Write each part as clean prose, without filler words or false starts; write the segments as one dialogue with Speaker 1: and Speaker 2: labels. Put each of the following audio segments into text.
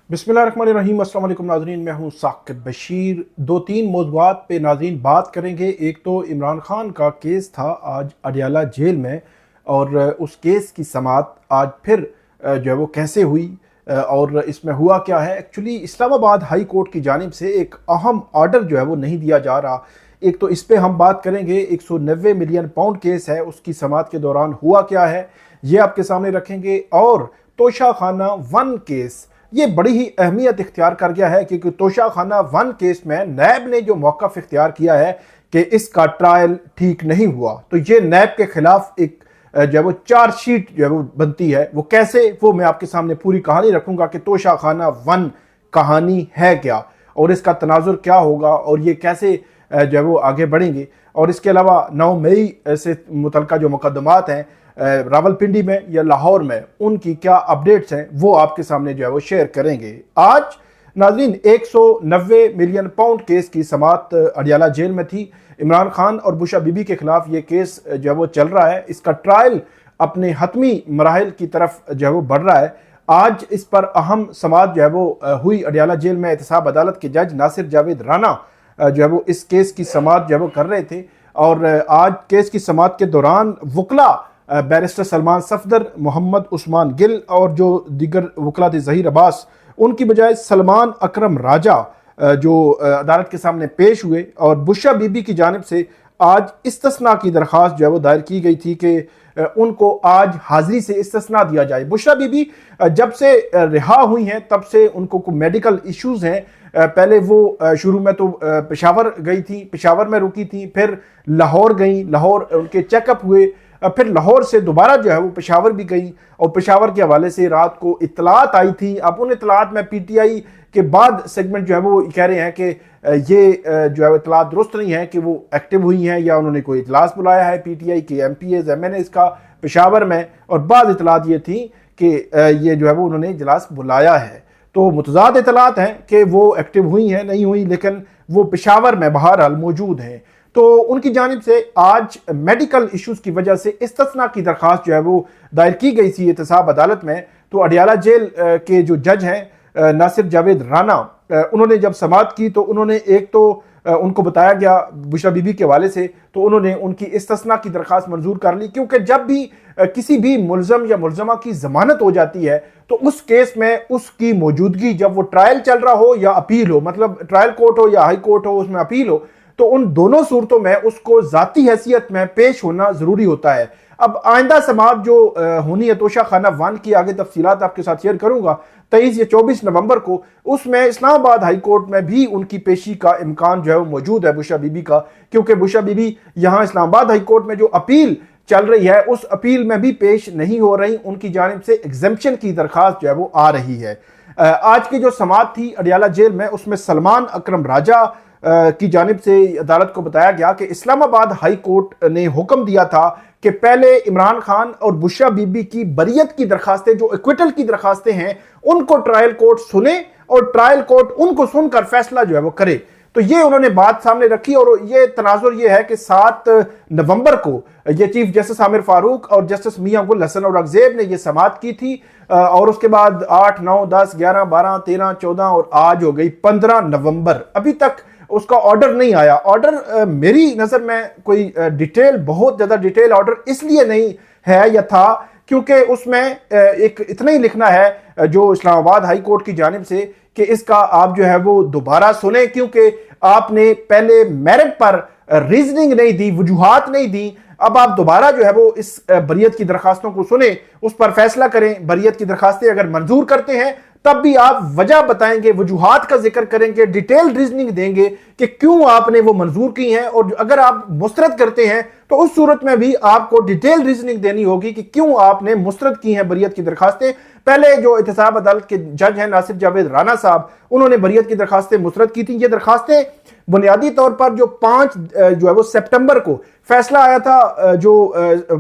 Speaker 1: बिस्मिल्लाहिर्रहमानिर्रहीम। अस्सलाम वालेकुम नाज़रीन, मैं हूँ साकिब बशीर। दो तीन मौज़ूआत पे नाज़रीन बात करेंगे। एक तो इमरान खान का केस था आज अडयाला जेल में, और उस केस की समाअत आज फिर जो है वो कैसे हुई और इसमें हुआ क्या है। एक्चुअली इस्लामाबाद हाई कोर्ट की जानिब से एक अहम ऑर्डर जो है वो नहीं दिया जा रहा। एक तो इस पे हम बात करेंगे। 190 मिलियन पाउंड केस है, उसकी समाअत के दौरान हुआ क्या है ये आपके सामने रखेंगे। और तोशा खाना वन केस, ये बड़ी ही अहमियत इख्तियार कर गया है, क्योंकि तोशा खाना वन केस में नैब ने जो मौक़िफ़ इख्तियार किया है कि इसका ट्रायल ठीक नहीं हुआ, तो ये नैब के खिलाफ एक जो है वो चार्जशीट जो है वो बनती है। वो कैसे, वो मैं आपके सामने पूरी कहानी रखूंगा कि तोशा खाना वन कहानी है क्या और इसका तनाजुर क्या होगा और ये कैसे जो है वो आगे बढ़ेंगे। और इसके अलावा 9 मई से मुतल्लिका जो मुकदमात हैं रावलपिंडी में या लाहौर में, उनकी क्या अपडेट्स हैं वो आपके सामने जो है वो शेयर करेंगे। आज नाज़रीन 190 मिलियन पाउंड केस की समाअत अडयाला जेल में थी। इमरान खान और बुशा बीबी के खिलाफ ये केस जो है वो चल रहा है। इसका ट्रायल अपने हतमी मराहिल की तरफ जो है वो बढ़ रहा है। आज इस पर अहम समाअत जो है वो हुई अडयाला जेल में। एहतसाब अदालत के जज नासिर जावेद राना जो है वो इस केस की समाअत जो है वो कर रहे थे। और आज केस की समाअत के दौरान वकला बैरिस्टर सलमान सफदर, मोहम्मद उस्मान गिल और जो दीगर वकला थे ज़हीर अब्बास, उनकी बजाय सलमान अकरम राजा जो अदालत के सामने पेश हुए। और बुशा बीबी की जानिब से आज इस्तिस्ना की दरख्वास्त जो है वो दायर की गई थी कि उनको आज हाजिरी से इस्तिस्ना दिया जाए। बुशरा बीबी जब से रिहा हुई हैं तब से उनको कोई मेडिकल इश्यूज़ हैं। पहले वो शुरू में तो पेशावर गई थी, पेशावर में रुकी थी, फिर लाहौर गई, लाहौर उनके चेकअप हुए, फिर लाहौर से दोबारा जो है वो पेशावर भी गई और पेशावर के हवाले से रात को इत्तलात आई थी। अब उन इत्तलात में पीटीआई के बाद सेगमेंट जो है वो कह रहे हैं कि ये जो है इत्तलात दुरुस्त नहीं है कि वो एक्टिव हुई हैं या उन्होंने कोई इजलास बुलाया है पीटीआई के एमपीएज एमएनएज का पेशावर में। और बाद इत्तलात ये थी कि ये जो है वो उन्होंने इजलास बुलाया है। तो मुतज़ाद इत्तलात हैं कि वो एक्टिव हुई हैं, नहीं हुई, लेकिन वो पेशावर में बहरहाल मौजूद हैं। तो उनकी जानिब से आज मेडिकल इश्यूज़ की वजह से इस्तिस्ना की दरख्वास्त जो है वो दायर की गई थी एहतसाब अदालत में। तो अडयाला जेल के जो जज हैं नासिर जावेद राना, उन्होंने जब समाअत की तो उन्होंने एक तो उनको बताया गया बुशरा बीबी के हवाले से, तो उन्होंने उनकी इस्तिस्ना की दरख्वास्त मंजूर कर ली। क्योंकि जब भी किसी भी मुलजम या मुलजमा की जमानत हो जाती है तो उस केस में उसकी मौजूदगी, जब वो ट्रायल चल रहा हो या अपील हो, मतलब ट्रायल कोर्ट हो या हाई कोर्ट हो, उसमें अपील हो, तो उन दोनों सूरतों में उसको जाती हैसियत में पेश होना जरूरी होता है। अब आइंदा समाअत जो होनी है तोशा खाना वन की, आगे तफसीलात आपके साथ शेयर करूंगा 23 या 24 नवंबर को, उसमें इस्लामाबाद हाई कोर्ट में भी उनकी पेशी का इम्कान जो है वो मौजूद है बुशरा बीबी का। क्योंकि बुशरा बीबी यहाँ इस्लामाबाद हाई कोर्ट में जो अपील चल रही है उस अपील में भी पेश नहीं हो रही, उनकी जानिब से एग्जेम्पशन की दरख्वास्त जो है वो आ रही है। आज की जो समाअत थी अडयाला जेल में, उसमें सलमान अकरम राजा की जानिब से अदालत को बताया गया कि इस्लामाबाद हाई कोर्ट ने हुक्म दिया था कि पहले इमरान खान और बुशरा बीबी की बरियत की दरखास्तें, जो एक्विटल की दरखास्तें हैं, उनको ट्रायल कोर्ट सुने और ट्रायल कोर्ट उनको सुनकर फैसला जो है वो करे। तो ये उन्होंने बात सामने रखी और ये तनाजुर ये है कि 7 नवंबर को ये चीफ जस्टिस आमिर फारूक और जस्टिस मियां गुल हसन और अगजेब ने ये समाअत की थी। और उसके बाद 8, 9, 10, 11, 12, 13, 14 और आज हो गई 15 नवंबर, अभी तक उसका ऑर्डर नहीं आया। ऑर्डर मेरी नजर में कोई डिटेल, बहुत ज्यादा डिटेल ऑर्डर इसलिए नहीं है या था क्योंकि उसमें एक इतना ही लिखना है जो इस्लामाबाद हाई कोर्ट की जानिब से कि इसका आप जो है वो दोबारा सुने, क्योंकि आपने पहले मेरिट पर रीजनिंग नहीं दी, वजूहात नहीं दी। अब आप दोबारा जो है वो इस बरियत की दरखास्तों को सुने, उस पर फैसला करें। बरियत की दरखास्तें अगर मंजूर करते हैं तब भी आप वजह बताएंगे, वजूहात का जिक्र करेंगे, डिटेल रीजनिंग देंगे कि क्यों आपने वो मंजूर की हैं। और अगर आप मुस्तरद करते हैं तो उस सूरत में भी आपको डिटेल रीजनिंग देनी होगी कि क्यों आपने मुस्तरद की हैं बरियत की दरखास्तें। पहले जो एहतसाब अदालत के जज हैं नासिर जावेद राना साहब, उन्होंने बरियत की दरखास्तें मुस्तरद की थी। ये दरखास्तें बुनियादी तौर पर जो 5 जो है वो सितंबर को फैसला आया था, जो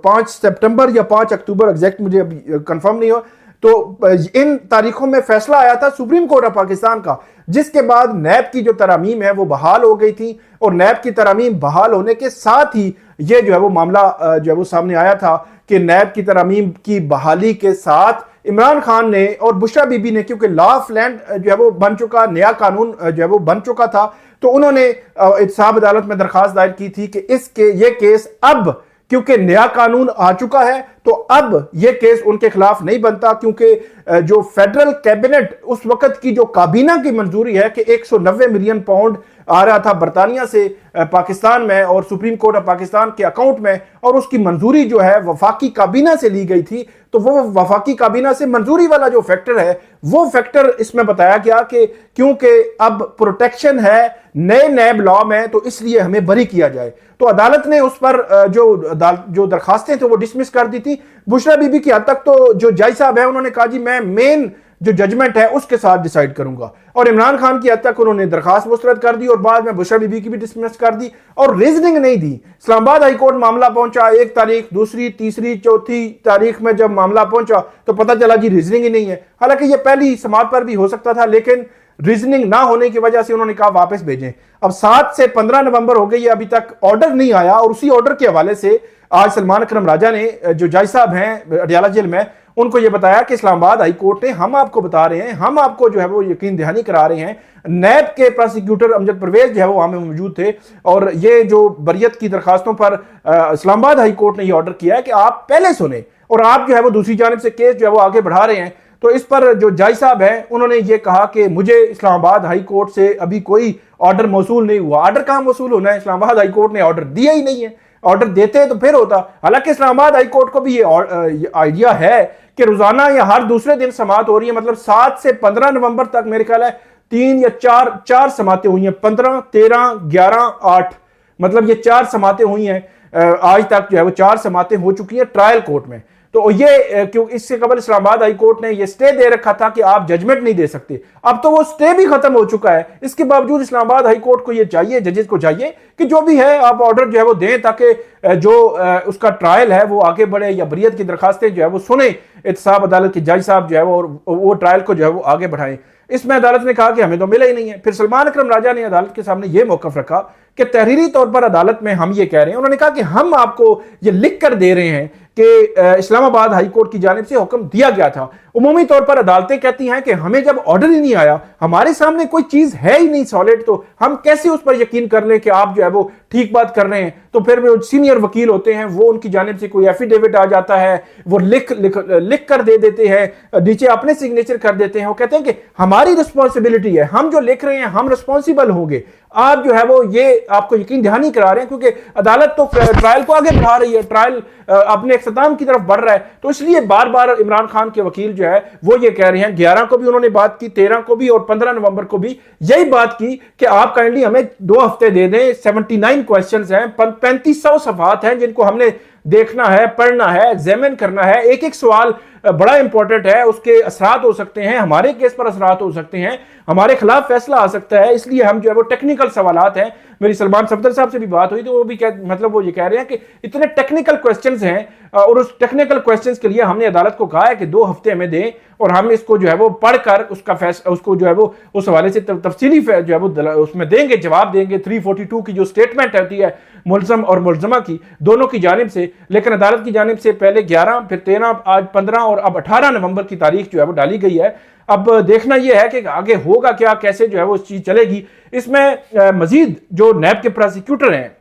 Speaker 1: 5 सितंबर या 5 अक्टूबर, एग्जैक्ट मुझे अभी कंफर्म नहीं हो, तो इन तारीखों में फैसला आया था सुप्रीम कोर्ट ऑफ पाकिस्तान का, जिसके बाद नैब की जो तरामीम है वो बहाल हो गई थी। और नैब की तरामीम बहाल होने के साथ ही ये जो है वो मामला जो है वो सामने आया था कि नैब की तरामीम की बहाली के साथ इमरान खान ने और बुशरा बीबी ने, क्योंकि लॉ ऑफ लैंड जो है वो बन चुका, नया कानून जो है वो बन चुका था, तो उन्होंने एहतसाब अदालत में दरखास्त दायर की थी कि ये केस अब, क्योंकि नया कानून आ चुका है, तो अब यह केस उनके खिलाफ नहीं बनता, क्योंकि जो फेडरल कैबिनेट उस वक्त की जो काबीना की मंजूरी है कि 190 मिलियन पाउंड आ रहा था बरतानिया से पाकिस्तान में और सुप्रीम कोर्ट ऑफ पाकिस्तान के अकाउंट में, और उसकी मंजूरी जो है वफाकी काबीना से ली गई थी, तो वो वफाकी काबीना से मंजूरी वाला जो फैक्टर है वो फैक्टर इसमें बताया गया कि क्योंकि अब प्रोटेक्शन है नए नैब लॉ में, तो इसलिए हमें बरी किया जाए। तो अदालत ने उस पर जो दरखास्तें थे वो डिसमिस कर दी थी। बुशरा बीबी की हद तक तो जो जज साहब है उन्होंने कहा जी मैं मेन जो जजमेंट है उसके साथ डिसाइड करूंगा, और इमरान खान की हद तक उन्होंने दरखास्त मुस्तरद कर दी और बाद में बुशरा बीबी की भी डिसमिस कर दी और रीजनिंग नहीं दी। इस्लामाबाद हाई कोर्ट मामला पहुंचा, एक तारीख, दूसरी, तीसरी, चौथी तारीख में जब मामला पहुंचा तो पता चला जी रीजनिंग ही नहीं है। हालांकि यह पहली समाअत पर भी हो सकता था, लेकिन रीजनिंग ना होने की वजह से उन्होंने कहा वापस भेजें। अब 7 से 15 नवंबर हो गई है, अभी तक ऑर्डर नहीं आया, और उसी ऑर्डर के हवाले से आज सलमान अकरम राजा ने, जो जज साहब हैं अडियाला जेल में, उनको यह बताया कि इस्लामाबाद हाई कोर्ट ने, हम आपको बता रहे हैं, हम आपको जो है वो यकीन दहानी करा रहे हैं। नैब के प्रोसिक्यूटर अमजद परवेज जो है वो वहां में मौजूद थे, और ये जो बरियत की दरखास्तों पर इस्लामाबाद हाई कोर्ट ने यह ऑर्डर किया है कि आप पहले सुने, और आप जो है वो दूसरी जानिब से केस जो है वो आगे बढ़ा रहे हैं। तो इस पर जो जज साहब हैं उन्होंने ये कहा कि मुझे इस्लामाबाद हाई कोर्ट से अभी कोई ऑर्डर मौसूल नहीं हुआ। ऑर्डर कहां मौसूल होना है, इस्लामाबाद हाई कोर्ट ने ऑर्डर दिया ही नहीं है, ऑर्डर देते तो फिर होता। हालांकि इस्लामाबाद हाई कोर्ट को भी ये आइडिया है कि रोजाना या हर दूसरे दिन समाअत हो रही है, मतलब 7 से 15 नवंबर तक मेरे ख्याल है 3 या 4 समातें हुई हैं, 15, 13, 11, 8, मतलब ये 4 समातें हुई हैं। आज तक जो है वो 4 समातें हो चुकी हैं ट्रायल कोर्ट में। तो ये क्यों, इससे कबल इस्लामाबाद हाई कोर्ट ने ये स्टे दे रखा था कि आप जजमेंट नहीं दे सकते, अब तो वो स्टे भी खत्म हो चुका है। इसके बावजूद इस्लामाबाद हाई कोर्ट को ये चाहिए, जजेस को चाहिए कि जो भी है आप ऑर्डर जो है वो दें, ताकि जो उसका ट्रायल है वो आगे बढ़े, या बरियत की दरखास्तें जो है वो सुने एहतसाब अदालत के जज साहब जो है वो ट्रायल को जो है वो आगे बढ़ाएं। इसमें अदालत ने कहा कि हमें तो मिला ही नहीं है। फिर सलमान अकरम राजा ने अदालत के सामने यह मौकफ रखा कि तहरीरी तौर पर अदालत में हम ये कह रहे हैं, उन्होंने कहा कि हम आपको ये लिख कर दे रहे हैं कि इस्लामाबाद हाई कोर्ट की जानिब से हुक्म दिया गया था। उमूमी तौर पर अदालतें कहती हैं कि हमें जब ऑर्डर ही नहीं आया, हमारे सामने कोई चीज है ही नहीं सॉलिड, तो हम कैसे उस पर यकीन कर लें कि आप जो है वो ठीक बात कर रहे हैं। तो फिर वो सीनियर वकील होते हैं, वो उनकी जानिब से कोई एफिडेविट आ जाता है, वो लिख कर दे देते हैं, नीचे अपने सिग्नेचर कर देते हैं, वो कहते हैं कि हमारी रिस्पॉन्सिबिलिटी है, हम जो लिख रहे हैं हम रिस्पॉन्सिबल होंगे। आप जो है वो ये आपको यकीन दहानी करा रहे हैं, क्योंकि अदालत तो ट्रायल को आगे बढ़ा रही है, ट्रायल अपने इख्तिताम की तरफ बढ़ रहा है। तो इसलिए बार बार इमरान खान के वकील जो है वो ये कह रहे हैं, 11 को भी उन्होंने बात की, 13 को भी और 15 नवंबर को भी यही बात की कि आप काइंडली हमें 2 हफ्ते दे दें। 79 क्वेश्चंस हैं, 3500 सफात हैं जिनको हमने देखना है, पढ़ना है, एग्जामिन करना है। एक एक सवाल बड़ा इंपॉर्टेंट है, उसके असरात हो सकते हैं, हमारे केस पर असरात हो सकते हैं, हमारे खिलाफ फैसला आ सकता है। इसलिए हम जो है वो टेक्निकल सवालात हैं। मेरी सलमान सफदर साहब से भी बात हुई तो वो भी मतलब वो ये कह रहे हैं कि इतने टेक्निकल क्वेश्चंस हैं, और उस टेक्निकल क्वेश्चंस के लिए हमने अदालत को कहा है कि 2 हफ्ते हमें दें, और हम इसको जो है वो पढ़कर उसका फैसला, उसको जो है वो उस हवाले से तफसीली जो है वो उसमें देंगे, जवाब देंगे। 342 की जो स्टेटमेंट होती है मुलजम और मुलजमा की, दोनों की जानिब से, लेकिन अदालत की जानिब से पहले 11, फिर 13, आज 15 और अब 18 नवंबर की तारीख जो है वो डाली गई है। अब देखना यह है कि आगे होगा क्या, कैसे जो है वो चीज चलेगी। इसमें मजीद जो नैब के प्रोसिक्यूटर हैं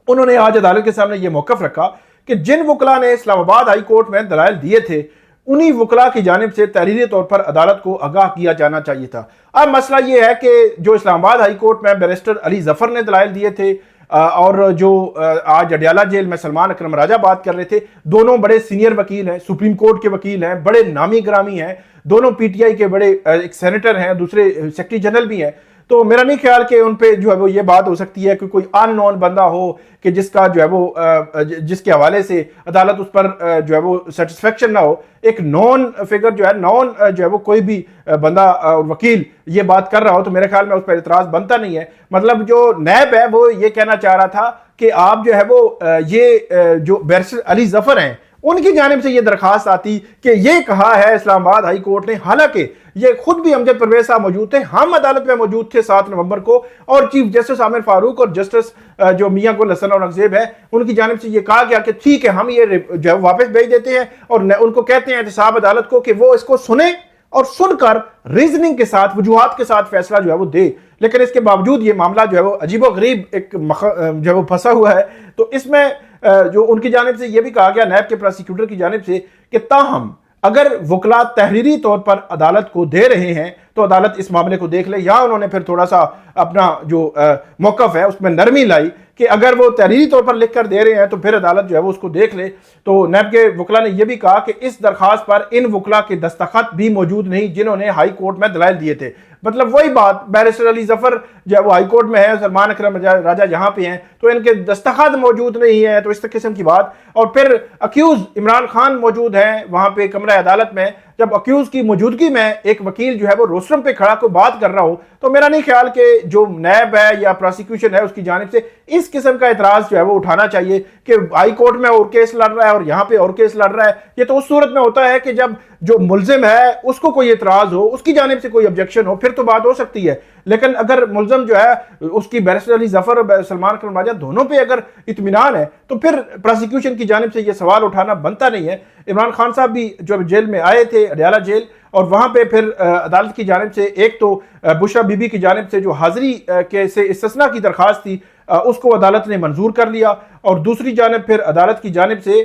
Speaker 1: उन्होंने आज अदालत के सामने यह मौकफ रखा कि जिन वकला ने इस्लामाबाद हाई कोर्ट में दलाइल दिए थे, उन्हीं वकला की जानिब से तहरीरी तौर पर अदालत को आगाह किया जाना चाहिए था। अब मसला यह है कि जो इस्लामाबाद हाई कोर्ट में बैरिस्टर अली जफर ने दलाइल दिए थे, और जो आज अडियाला जेल में सलमान अकरम राजा बात कर रहे थे, दोनों बड़े सीनियर वकील हैं, सुप्रीम कोर्ट के वकील हैं, बड़े नामी ग्रामी हैं, दोनों पीटीआई के बड़े, एक सेनेटर हैं, दूसरे सेक्रेटरी जनरल भी हैं। तो मेरा नहीं ख्याल कि उन पे जो है वो ये बात हो सकती है कि कोई अननोन बंदा हो कि जिसका जो है वो जिसके हवाले से अदालत उस पर जो है वो सेटिस्फेक्शन ना हो। एक नॉन फिगर जो है, नॉन जो है वो कोई भी बंदा और वकील ये बात कर रहा हो तो मेरे ख्याल में उस पर इतराज बनता नहीं है। मतलब जो नैब है वो ये कहना चाह रहा था कि आप जो है वो ये जो बैरिस्टर अली जफर हैं उनकी जानिब से ये दरखास्त आती कि ये कहा है इस्लामाबाद हाई कोर्ट ने, हालांकि ये खुद भी अमजद परवेज साहब मौजूद थे, हम अदालत में मौजूद थे 7 नवंबर को, और चीफ जस्टिस आमिर फारूक और जस्टिस जो मियां गुल हसन औरंगजेब है, उनकी जानिब से ये कहा गया कि ठीक है हम ये जो वापस भेज देते हैं और उनको कहते हैं एहतसाब अदालत को कि वो इसको सुने और सुनकर रीजनिंग के साथ, वजूहात के साथ फैसला जो है वो दे। लेकिन इसके बावजूद ये मामला जो है वो अजीबोगरीब एक जो है वो फंसा हुआ है। तो इसमें जो उनकी जानिब से ये भी कहा गया, नैब के प्रोसिक्यूटर की जानिब से, कि ताहम अगर वकला तहरीरी तौर पर अदालत को दे रहे हैं तो अदालत इस मामले को देख ले। या उन्होंने फिर थोड़ा सा अपना जो मौकफ है उसमें नरमी लाई कि अगर वो तहरीरी तौर पर लिख कर दे रहे हैं तो फिर अदालत जो है वो उसको देख ले। तो नैब के वकला ने यह भी कहा कि इस दरखास्त पर इन वकला के दस्तखत भी मौजूद नहीं जिन्होंने हाई कोर्ट में दलाइल दिए थे। मतलब वही बात, बैरिस्टर अली जफर जो है वो हाई कोर्ट में है, सलमान अकरम राजा जहां पे हैं, तो इनके दस्तखत मौजूद नहीं है, तो इस किस्म की बात। और फिर अक्यूज इमरान खान मौजूद हैं वहां पे कमरा अदालत में, जब अक्यूज की मौजूदगी में एक वकील जो है वो रोस्टरम पे खड़ा कोई बात कर रहा हो, तो मेरा नहीं ख्याल कि जो नैब है या प्रोसिक्यूशन है उसकी जानिब से इस किस्म का एतराज जो है वो उठाना चाहिए कि हाई कोर्ट में और केस लड़ रहा है और यहाँ पे और केस लड़ रहा है। ये तो उस सूरत में होता है कि जब जो मुल्जिम है उसको कोई एतराज हो, उसकी जानिब से कोई ऑब्जेक्शन हो, फिर तो बात हो सकती है। लेकिन अगर मुल्जिम जो है उसकी बैरिस्टर अली जफर और सलमान अकरम राजा दोनों पे अगर इत्मीनान है तो फिर प्रोसिक्यूशन की जानिब से यह सवाल उठाना बनता नहीं है। इमरान खान साहब भी जो जेल में आए थे, अडयाला जेल, और वहां पे फिर अदालत की जानिब से एक तो बुशरा बीबी की जानिब से जो हाजिरी के से इस्तिस्ना की दरखास्त थी उसको अदालत ने मंजूर कर लिया, और दूसरी जानिब फिर अदालत की जानिब से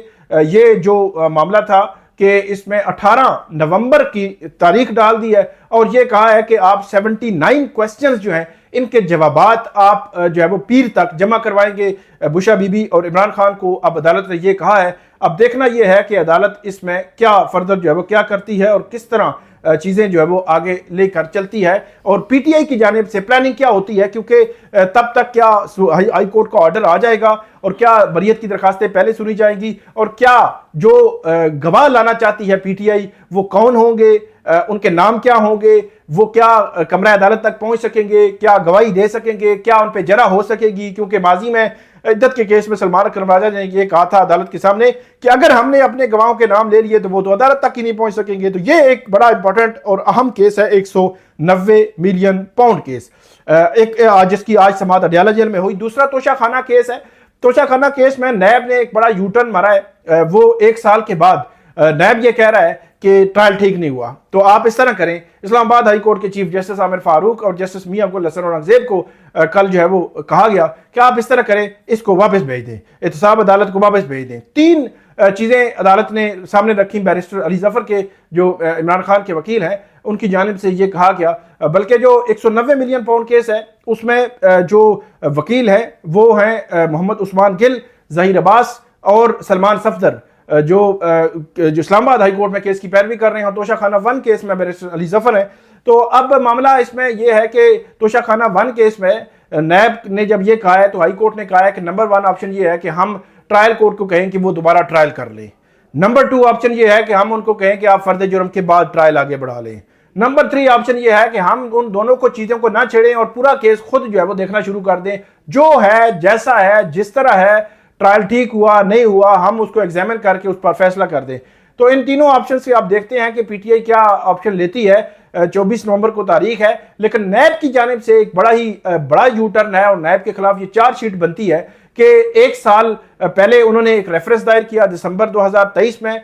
Speaker 1: ये जो मामला था कि इसमें 18 नवंबर की तारीख डाल दी है और ये कहा है कि आप 79 क्वेश्चंस जो हैं इनके जवाबात आप जो है वो पीर तक जमा करवाएंगे बुशरा बीबी और इमरान खान को। अब अदालत ने ये कहा है, अब देखना यह है कि अदालत इसमें क्या फर्दर जो है वो क्या करती है और किस तरह चीज़ें जो है वो आगे लेकर चलती है, और पीटीआई की जानिब से प्लानिंग क्या होती है, क्योंकि तब तक क्या हाई कोर्ट का ऑर्डर आ जाएगा और क्या बरियत की दरखास्तें पहले सुनी जाएंगी, और क्या जो गवाह लाना चाहती है पीटीआई वो कौन होंगे, उनके नाम क्या होंगे, वो क्या कमरा अदालत तक पहुंच सकेंगे, क्या गवाही दे सकेंगे, क्या उन पर जरा हो सकेगी। क्योंकि माजी में इद्दत के केस में सलमान अकरम राजा ने ये कहा था अदालत के सामने कि अगर हमने अपने गवाहों के नाम ले लिए तो वो तो अदालत तक ही नहीं पहुंच सकेंगे। तो ये एक बड़ा इंपॉर्टेंट और अहम केस है, 190 मिलियन पाउंड केस, एक जिसकी आज समाअत अडयाला जेल में हुई। दूसरा तोशा खाना केस है। तोशा खाना केस में नैब ने एक बड़ा यूटर्न मारा है। वो 1 साल के बाद नैब ये कह रहा है कि ट्रायल ठीक नहीं हुआ, तो आप इस तरह करें। इस्लामाबाद हाई कोर्ट के चीफ जस्टिस आमिर फारूक और जस्टिस मियां गुल हसन औरंगजेब को कल जो है वो कहा गया कि आप इस तरह करें, इसको वापस भेज दें, एहतसाब अदालत को वापस भेज दें। 3 चीजें अदालत ने सामने रखी। बैरिस्टर अली जफर के जो इमरान खान के वकील हैं उनकी जानिब से ये कहा गया, बल्कि जो 190 मिलियन पाउंड केस है उसमें जो वकील हैं वो हैं मोहम्मद उस्मान गिल, जहीर अब्बास और सलमान सफदर, जो इस्लामाबाद हाई कोर्ट में केस की पैरवी कर रहे हैं। तोशा खाना 1 केस में बैरिस्टर अली जफर है। तो अब मामला इसमें यह है कि तोशा खाना 1 केस में नैब ने जब यह कहा है तो हाई कोर्ट ने कहा है कि नंबर 1 ऑप्शन यह है कि हम ट्रायल कोर्ट को कहें कि वो दोबारा ट्रायल कर लें। नंबर 2 ऑप्शन यह है कि हम उनको कहें कि आप फर्द जुर्म के बाद ट्रायल आगे बढ़ा लें। नंबर 3 ऑप्शन यह है कि हम उन दोनों को चीजों को ना छेड़ें और पूरा केस खुद जो है वो देखना शुरू कर दें, जो है जैसा है जिस तरह है, ट्रायल ठीक हुआ नहीं हुआ हम उसको एग्जामिन करके उस पर फैसला कर दें। तो इन तीनों ऑप्शन से आप देखते हैं कि पीटीआई क्या ऑप्शन लेती है। 24 नवंबर को तारीख है, लेकिन नैब की जानिब से एक बड़ा यू टर्न है और नैब के खिलाफ ये चार्जशीट बनती है कि 1 साल पहले उन्होंने एक रेफरेंस दायर किया दिसंबर 2023 में,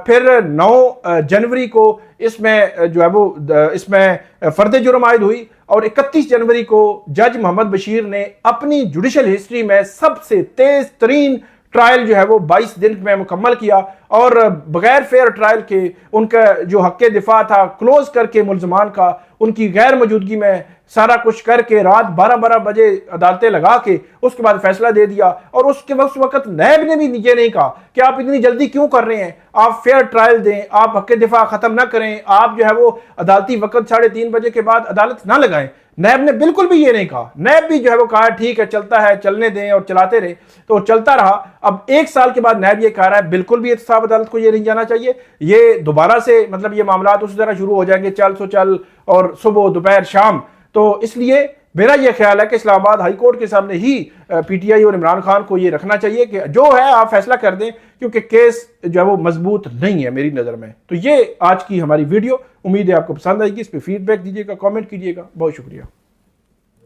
Speaker 1: फिर 9 जनवरी को इसमें जो है वो इसमें फर्द जुर्म आयद हुई, और 31 जनवरी को जज मोहम्मद बशीर ने अपनी जुडिशल हिस्ट्री में सबसे तेज तरीन ट्रायल जो है वो 22 दिन में मुकम्मल किया, और बगैर फेयर ट्रायल के उनका जो हक़ दिफा था क्लोज करके मुल्ज़मान का, उनकी गैर मौजूदगी में सारा कुछ करके रात 12-12 बजे अदालतें लगा के उसके बाद फैसला दे दिया। और उसके वक्त नैब ने भी ये नहीं कहा कि आप इतनी जल्दी क्यों कर रहे हैं, आप फेयर ट्रायल दें, आप हक़ दिफा खत्म ना करें, आप जो है वो अदालती वक्त 3:30 बजे के बाद अदालत ना लगाएं। नैब ने बिल्कुल भी ये नहीं कहा। नैब भी जो है वो कहा ठीक है चलता है, चलने दें, और चलाते रहे, तो चलता रहा। अब 1 साल के बाद नैब ये कह रहा है बिल्कुल भी एहतसाब अदालत को ये नहीं जाना चाहिए, ये दोबारा से मतलब ये मामला उसी तरह शुरू हो जाएंगे, चल सो चल और सुबह दोपहर शाम। तो इसलिए मेरा यह ख्याल है कि इस्लामाबाद हाई कोर्ट के सामने ही पीटीआई और इमरान खान को यह रखना चाहिए कि जो है आप फैसला कर दें, क्योंकि केस जो है वो मजबूत नहीं है मेरी नज़र में। तो ये आज की हमारी वीडियो, उम्मीद है आपको पसंद आएगी। इस पर फीडबैक दीजिएगा, कमेंट कीजिएगा। बहुत शुक्रिया।